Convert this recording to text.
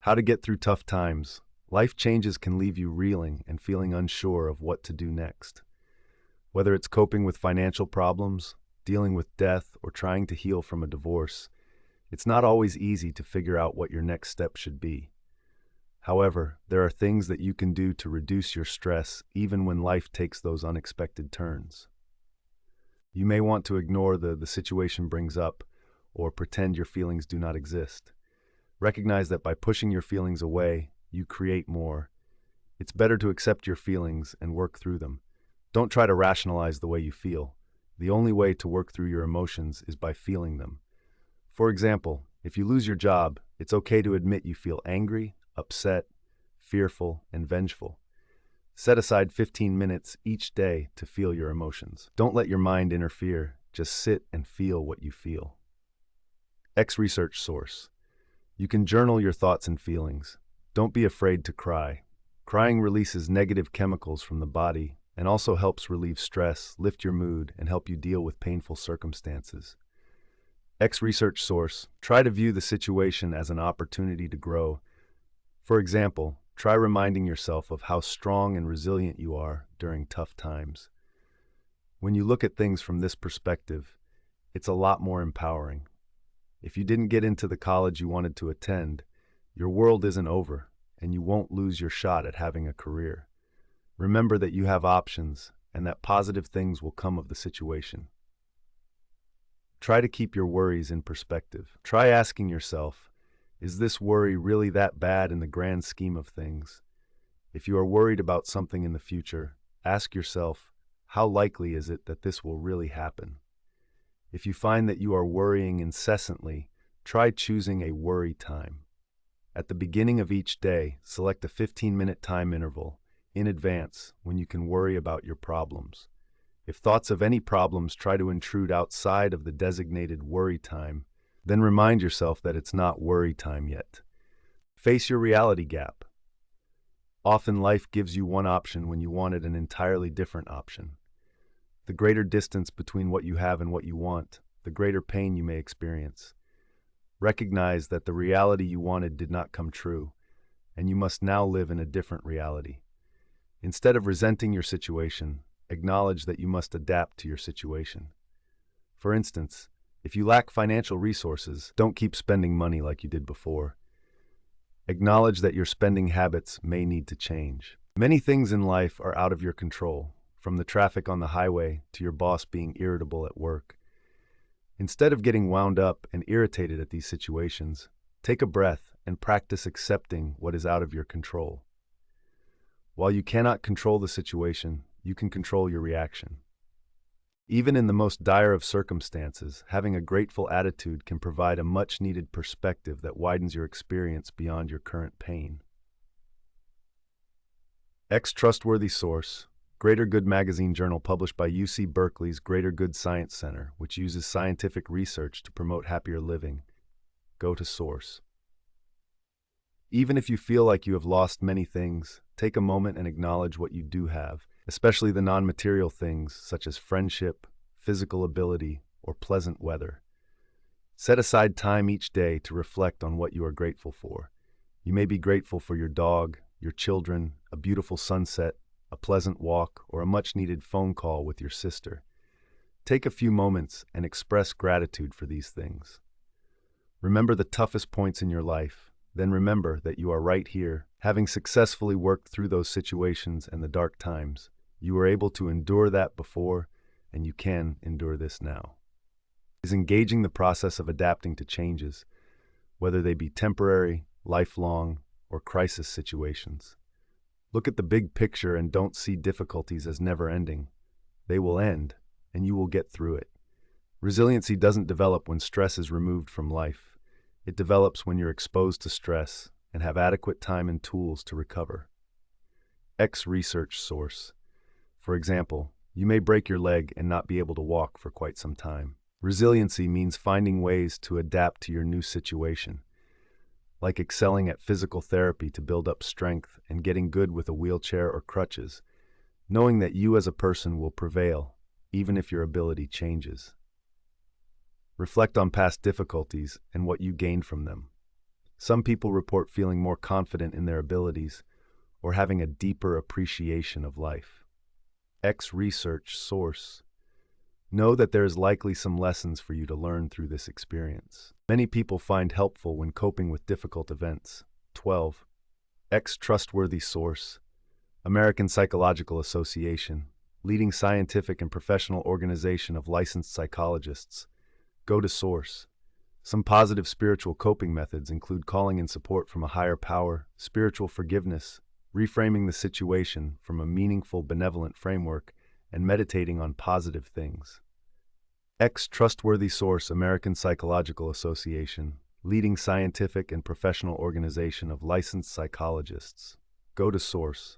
How to get through tough times. Life changes can leave you reeling and feeling unsure of what to do next. Whether it's coping with financial problems, dealing with death, or trying to heal from a divorce, it's not always easy to figure out what your next step should be. However, there are things that you can do to reduce your stress even when life takes those unexpected turns. You may want to ignore the situation brings up or pretend your feelings do not exist. Recognize that by pushing your feelings away, you create more. It's better to accept your feelings and work through them. Don't try to rationalize the way you feel. The only way to work through your emotions is by feeling them. For example, if you lose your job, it's okay to admit you feel angry, upset, fearful, and vengeful. Set aside 15 minutes each day to feel your emotions. Don't let your mind interfere. Just sit and feel what you feel. X research source. You can journal your thoughts and feelings. Don't be afraid to cry. Crying releases negative chemicals from the body and also helps relieve stress, lift your mood, and help you deal with painful circumstances. X research source. Try to view the situation as an opportunity to grow. For example, try reminding yourself of how strong and resilient you are during tough times. When you look at things from this perspective, it's a lot more empowering. If you didn't get into the college you wanted to attend, your world isn't over, and you won't lose your shot at having a career. Remember that you have options, and that positive things will come of the situation. Try to keep your worries in perspective. Try asking yourself, is this worry really that bad in the grand scheme of things? If you are worried about something in the future, ask yourself, how likely is it that this will really happen? If you find that you are worrying incessantly, try choosing a worry time. At the beginning of each day, select a 15-minute time interval in advance when you can worry about your problems. If thoughts of any problems try to intrude outside of the designated worry time, then remind yourself that it's not worry time yet. Face your reality gap. Often life gives you one option when you wanted an entirely different option. The greater distance between what you have and what you want, the greater pain you may experience. Recognize that the reality you wanted did not come true, and you must now live in a different reality. Instead of resenting your situation, acknowledge that you must adapt to your situation. For instance, if you lack financial resources, don't keep spending money like you did before. Acknowledge that your spending habits may need to change. Many things in life are out of your control, from the traffic on the highway to your boss being irritable at work. Instead of getting wound up and irritated at these situations, take a breath and practice accepting what is out of your control. While you cannot control the situation, you can control your reaction. Even in the most dire of circumstances, having a grateful attitude can provide a much-needed perspective that widens your experience beyond your current pain. X trustworthy source. Greater Good Magazine journal published by UC Berkeley's Greater Good Science Center, which uses scientific research to promote happier living. Go to source. Even if you feel like you have lost many things, take a moment and acknowledge what you do have, especially the non-material things such as friendship, physical ability, or pleasant weather. Set aside time each day to reflect on what you are grateful for. You may be grateful for your dog, your children, a beautiful sunset, a pleasant walk, or a much-needed phone call with your sister. Take a few moments and express gratitude for these things. Remember the toughest points in your life, then remember that you are right here, having successfully worked through those situations and the dark times. You were able to endure that before, and you can endure this now. Is engaging the process of adapting to changes, whether they be temporary, lifelong, or crisis situations. Look at the big picture and don't see difficulties as never-ending. They will end, and you will get through it. Resiliency doesn't develop when stress is removed from life. It develops when you're exposed to stress and have adequate time and tools to recover. X research source. For example, you may break your leg and not be able to walk for quite some time. Resiliency means finding ways to adapt to your new situation, like excelling at physical therapy to build up strength and getting good with a wheelchair or crutches, knowing that you as a person will prevail, even if your ability changes. Reflect on past difficulties and what you gained from them. Some people report feeling more confident in their abilities or having a deeper appreciation of life. X research source. Know that there is likely some lessons for you to learn through this experience. Many people find helpful when coping with difficult events. 12. X trustworthy source. American Psychological Association, leading scientific and professional organization of licensed psychologists. Go to source. Some positive spiritual coping methods include calling in support from a higher power, spiritual forgiveness, reframing the situation from a meaningful, benevolent framework, and meditating on positive things. X trustworthy source, American Psychological Association, leading scientific and professional organization of licensed psychologists. Go to source.